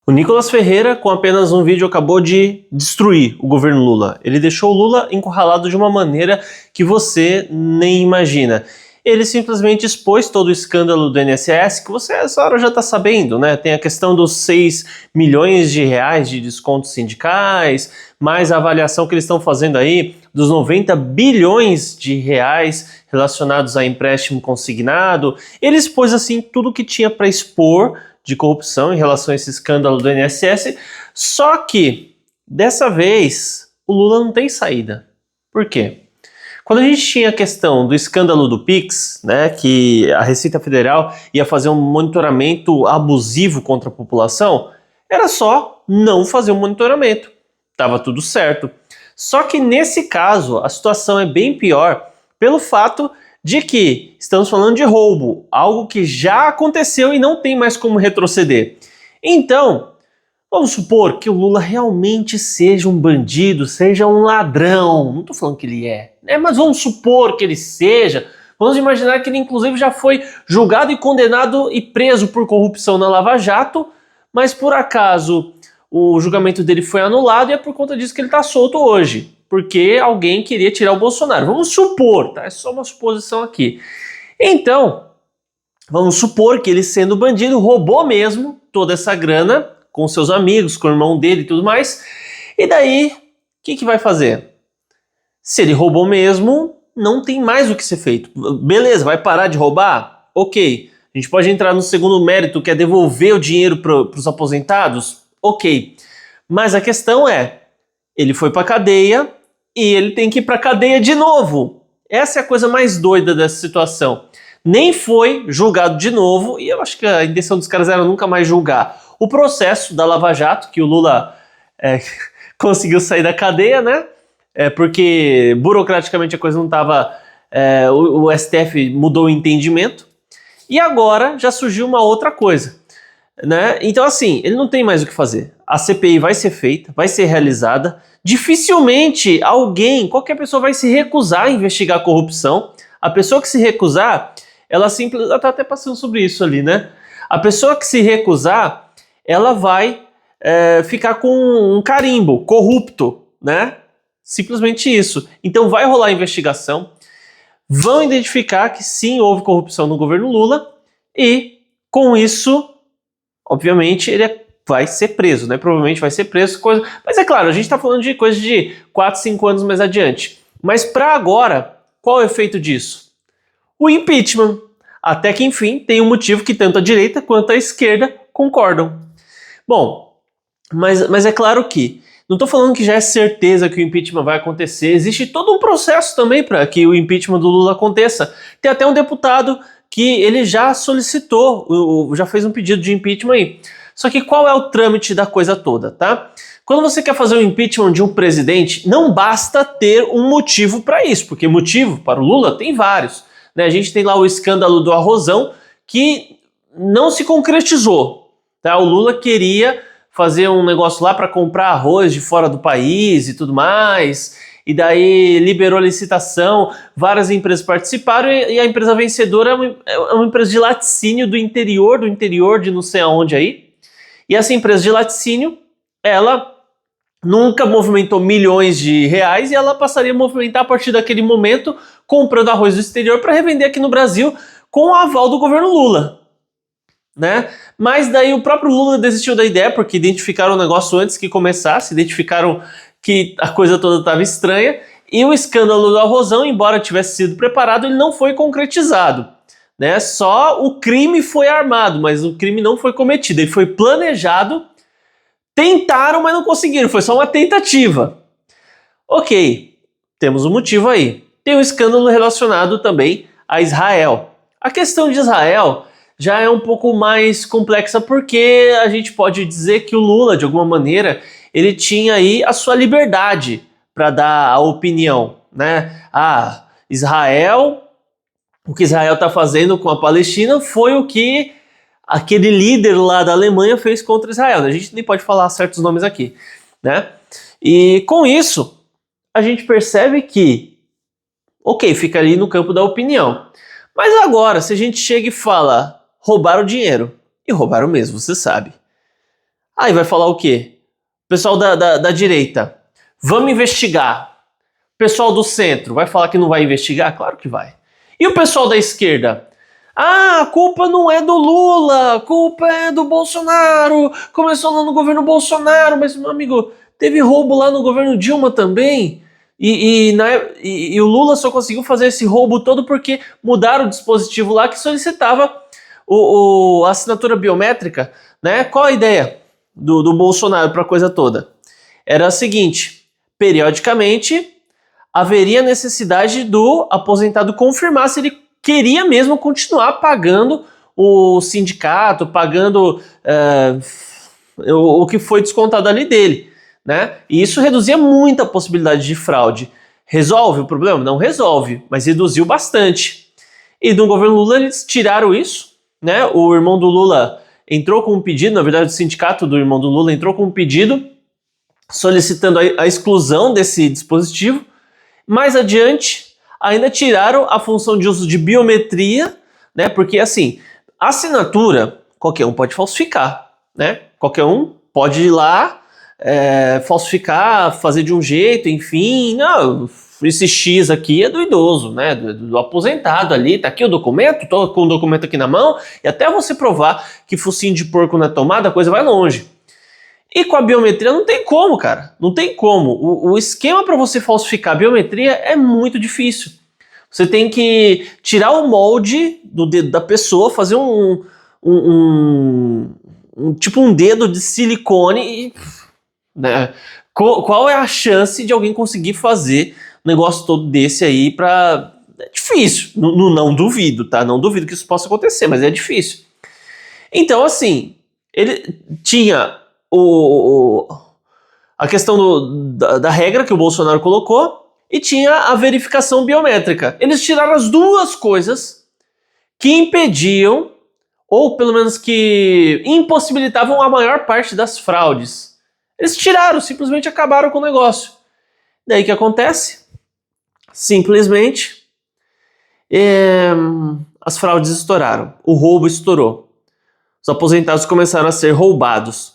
O Nicolas Ferreira, com apenas um vídeo, acabou de destruir o governo Lula. Ele deixou o Lula encurralado de uma maneira que você nem imagina. Ele simplesmente expôs todo o escândalo do INSS, que você essa hora já está sabendo, né? Tem a questão dos 6 milhões de reais de descontos sindicais, mais a avaliação que eles estão fazendo aí dos 90 bilhões de reais relacionados a empréstimo consignado. Ele expôs assim tudo que tinha para expor de corrupção em relação a esse escândalo do INSS, só que dessa vez o Lula não tem saída. Por quê? Quando a gente tinha a questão do escândalo do Pix, né, que a Receita Federal ia fazer um monitoramento abusivo contra a população, era só não fazer um monitoramento. Tava tudo certo. Só que nesse caso a situação é bem pior pelo fato de que estamos falando de roubo, algo que já aconteceu e não tem mais como retroceder. Então, vamos supor que o Lula realmente seja um bandido, seja um ladrão. Não estou falando que ele é, né? Mas vamos supor que ele seja. Vamos imaginar que ele inclusive já foi julgado e condenado e preso por corrupção na Lava Jato, mas por acaso o julgamento dele foi anulado e é por conta disso que ele está solto hoje, porque alguém queria tirar o Bolsonaro. Vamos supor, tá? É só uma suposição aqui. Então, vamos supor que ele, sendo bandido, roubou mesmo toda essa grana com seus amigos, com o irmão dele e tudo mais. E daí, o que vai fazer? Se ele roubou mesmo, não tem mais o que ser feito. Beleza, vai parar de roubar? Ok. A gente pode entrar no segundo mérito, que é devolver o dinheiro para os aposentados? Ok. Mas a questão é, ele foi para cadeia e ele tem que ir para cadeia de novo. Essa é a coisa mais doida dessa situação. Nem foi julgado de novo, e eu acho que a intenção dos caras era nunca mais julgar o processo da Lava Jato, que o Lula conseguiu sair da cadeia, né? Porque burocraticamente a coisa não estava... o STF mudou o entendimento. E agora já surgiu uma outra coisa, né? Então assim, ele não tem mais o que fazer. A CPI vai ser feita, vai ser realizada. Dificilmente qualquer pessoa vai se recusar a investigar a corrupção. A pessoa que se recusar, ela tá até passando sobre isso ali, né? A pessoa que se recusar, ela vai ficar com um carimbo, corrupto, né? Simplesmente isso. Então vai rolar a investigação, vão identificar que sim, houve corrupção no governo Lula e com isso, obviamente, ele vai ser preso, né? Provavelmente vai ser preso, mas é claro, a gente tá falando de coisa de 4, 5 anos mais adiante. Mas para agora, qual é o efeito disso? O impeachment. Até que enfim tem um motivo que tanto a direita quanto a esquerda concordam. Bom, mas é claro que não estou falando que já é certeza que o impeachment vai acontecer. Existe todo um processo também para que o impeachment do Lula aconteça. Tem até um deputado que ele já solicitou, já fez um pedido de impeachment aí. Só que qual é o trâmite da coisa toda, tá? Quando você quer fazer o impeachment de um presidente, não basta ter um motivo para isso, porque motivo para o Lula tem vários. Né? A gente tem lá o escândalo do arrozão que não se concretizou. Tá? O Lula queria fazer um negócio lá para comprar arroz de fora do país e tudo mais, e daí liberou a licitação, várias empresas participaram e a empresa vencedora é uma empresa de laticínio do interior de não sei aonde aí, e essa empresa de laticínio, ela nunca movimentou milhões de reais e ela passaria a movimentar a partir daquele momento comprando arroz do exterior para revender aqui no Brasil com o aval do governo Lula. Né? Mas daí o próprio Lula desistiu da ideia porque identificaram o negócio antes que começasse, identificaram que a coisa toda estava estranha e o escândalo do arrozão, embora tivesse sido preparado, ele não foi concretizado. Né? Só o crime foi armado, mas o crime não foi cometido, ele foi planejado. Tentaram, mas não conseguiram, foi só uma tentativa. Ok, temos um motivo aí. Tem um escândalo relacionado também a Israel. A questão de Israel já é um pouco mais complexa porque a gente pode dizer que o Lula, de alguma maneira, ele tinha aí a sua liberdade para dar a opinião, né? Israel, o que Israel está fazendo com a Palestina foi o que aquele líder lá da Alemanha fez contra Israel. A gente nem pode falar certos nomes aqui, né? E com isso, a gente percebe que, ok, fica ali no campo da opinião. Mas agora, se a gente chega e fala, roubaram dinheiro, e roubaram mesmo, você sabe. Aí vai falar o quê? Pessoal da direita, vamos investigar. Pessoal do centro, vai falar que não vai investigar? Claro que vai. E o pessoal da esquerda? Ah, a culpa não é do Lula, a culpa é do Bolsonaro. Começou lá no governo Bolsonaro, mas, meu amigo, teve roubo lá no governo Dilma também. E o Lula só conseguiu fazer esse roubo todo porque mudaram o dispositivo lá que solicitava a assinatura biométrica, né? Qual a ideia do Bolsonaro para a coisa toda? Era a seguinte: periodicamente haveria necessidade do aposentado confirmar se ele queria mesmo continuar pagando o sindicato, pagando o que foi descontado ali dele, né? E isso reduzia muito a possibilidade de fraude. Resolve o problema? Não resolve, mas reduziu bastante. E no governo Lula eles tiraram isso, né? O irmão do Lula entrou com um pedido, na verdade o sindicato do irmão do Lula entrou com um pedido solicitando a exclusão desse dispositivo. Mais adiante, ainda tiraram a função de uso de biometria, né? Porque assim, a assinatura qualquer um pode falsificar, né? Qualquer um pode ir lá falsificar, fazer de um jeito, enfim. Não, esse X aqui é do idoso, né? Do aposentado ali, tá aqui o documento, tô com o documento aqui na mão, e até você provar que focinho de porco na tomada, a coisa vai longe. E com a biometria não tem como, cara. Não tem como. O esquema para você falsificar a biometria é muito difícil. Você tem que tirar o molde do dedo da pessoa, fazer tipo um dedo de silicone e... né? Qual é a chance de alguém conseguir fazer um negócio todo desse aí pra... É difícil. Não duvido, tá? Não duvido que isso possa acontecer, mas é difícil. Então, assim, ele tinha... a questão da regra que o Bolsonaro colocou e tinha a verificação biométrica. Eles tiraram as duas coisas que impediam, ou pelo menos que impossibilitavam a maior parte das fraudes. Eles tiraram, simplesmente acabaram com o negócio. Daí o que acontece? Simplesmente as fraudes estouraram, o roubo estourou. Os aposentados começaram a ser roubados.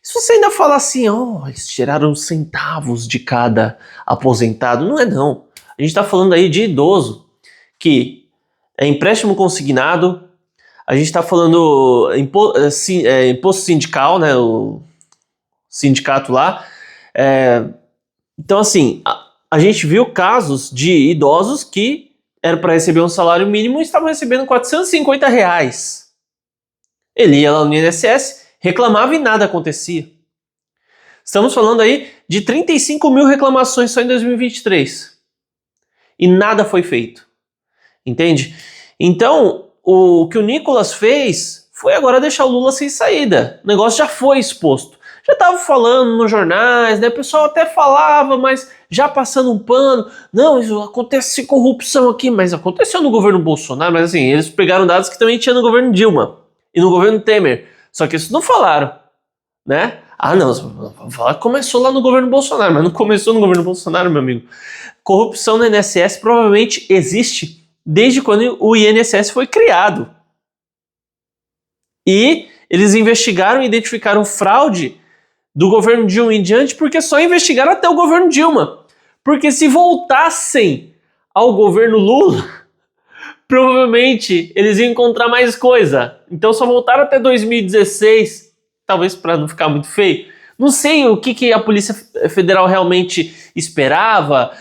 Se você ainda falar assim, eles tiraram centavos de cada aposentado, não é não. A gente está falando aí de idoso, que é empréstimo consignado, a gente está falando imposto sindical, né, o sindicato lá. Então assim, a gente viu casos de idosos que eram para receber um salário mínimo e estavam recebendo R$450. Ele ia lá no INSS, reclamava e nada acontecia. Estamos falando aí de 35 mil reclamações só em 2023. E nada foi feito. Entende? Então, o que o Nicolas fez foi agora deixar o Lula sem saída. O negócio já foi exposto. Já estava falando nos jornais, né? O pessoal até falava, mas já passando um pano. Não, isso acontece corrupção aqui, mas aconteceu no governo Bolsonaro. Mas assim, eles pegaram dados que também tinha no governo Dilma e no governo Temer. Só que isso não falaram, né? Ah, não, começou lá no governo Bolsonaro, mas não começou no governo Bolsonaro, meu amigo. Corrupção no INSS provavelmente existe desde quando o INSS foi criado. E eles investigaram e identificaram fraude do governo Dilma em diante porque só investigaram até o governo Dilma. Porque se voltassem ao governo Lula, provavelmente eles iam encontrar mais coisa. Então só voltaram até 2016, talvez para não ficar muito feio. Não sei o que a Polícia Federal realmente esperava.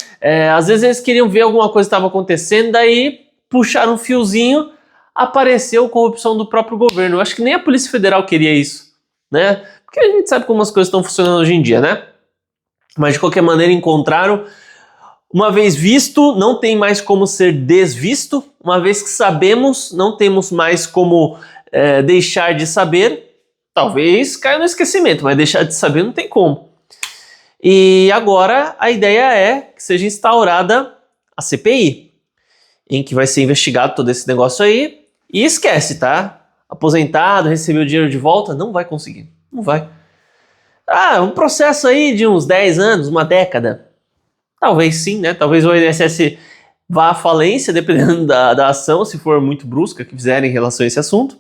Às vezes eles queriam ver alguma coisa que estava acontecendo, daí puxaram um fiozinho, apareceu corrupção do próprio governo. Eu acho que nem a Polícia Federal queria isso, né? Porque a gente sabe como as coisas estão funcionando hoje em dia, né? Mas de qualquer maneira encontraram. Uma vez visto, não tem mais como ser desvisto. Uma vez que sabemos, não temos mais como deixar de saber. Talvez caia no esquecimento, mas deixar de saber não tem como. E agora a ideia é que seja instaurada a CPI, em que vai ser investigado todo esse negócio aí. E esquece, tá? Aposentado, recebeu o dinheiro de volta, não vai conseguir. Não vai. Um processo aí de uns 10 anos, uma década. Talvez sim, né? Talvez o INSS vá à falência, dependendo da ação, se for muito brusca que fizerem em relação a esse assunto.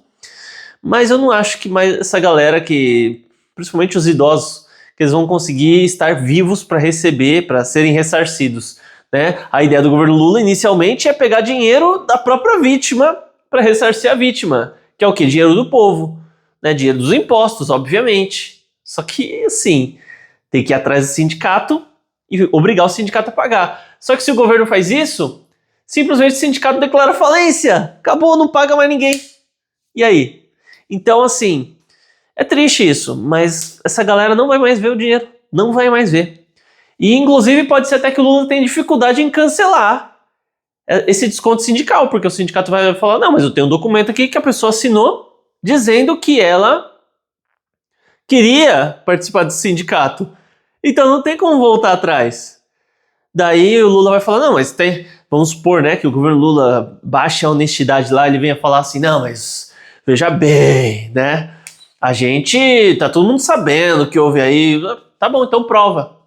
Mas eu não acho que mais essa galera que principalmente os idosos, que eles vão conseguir estar vivos para receber, para serem ressarcidos, né? A ideia do governo Lula inicialmente é pegar dinheiro da própria vítima para ressarcir a vítima, que é o quê? Dinheiro do povo, né? Dinheiro dos impostos, obviamente. Só que, assim, tem que ir atrás do sindicato e obrigar o sindicato a pagar. Só que se o governo faz isso, simplesmente o sindicato declara falência. Acabou, não paga mais ninguém. E aí? Então, assim, é triste isso, mas essa galera não vai mais ver o dinheiro. Não vai mais ver. E, inclusive, pode ser até que o Lula tenha dificuldade em cancelar esse desconto sindical, porque o sindicato vai falar, não, mas eu tenho um documento aqui que a pessoa assinou dizendo que ela queria participar do sindicato. Então não tem como voltar atrás. Daí o Lula vai falar, não, mas tem... Vamos supor, né, que o governo Lula baixe a honestidade lá, ele venha falar assim, não, mas veja bem, né, a gente, tá todo mundo sabendo o que houve aí. Tá bom, então prova.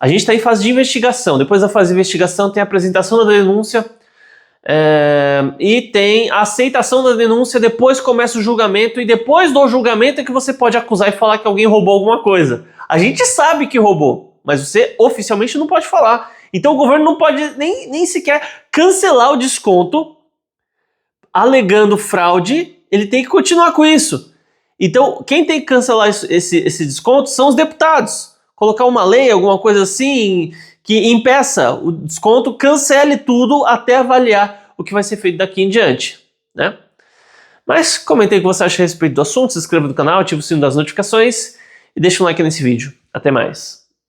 A gente está em fase de investigação. Depois da fase de investigação tem a apresentação da denúncia e tem a aceitação da denúncia, depois começa o julgamento e depois do julgamento é que você pode acusar e falar que alguém roubou alguma coisa. A gente sabe que roubou, mas você oficialmente não pode falar. Então o governo não pode nem sequer cancelar o desconto alegando fraude, ele tem que continuar com isso. Então quem tem que cancelar esse desconto são os deputados. Colocar uma lei, alguma coisa assim, que impeça o desconto, cancele tudo até avaliar o que vai ser feito daqui em diante, né? Mas comente aí o que você acha a respeito do assunto, se inscreva no canal, ative o sino das notificações e deixa um like nesse vídeo. Até mais.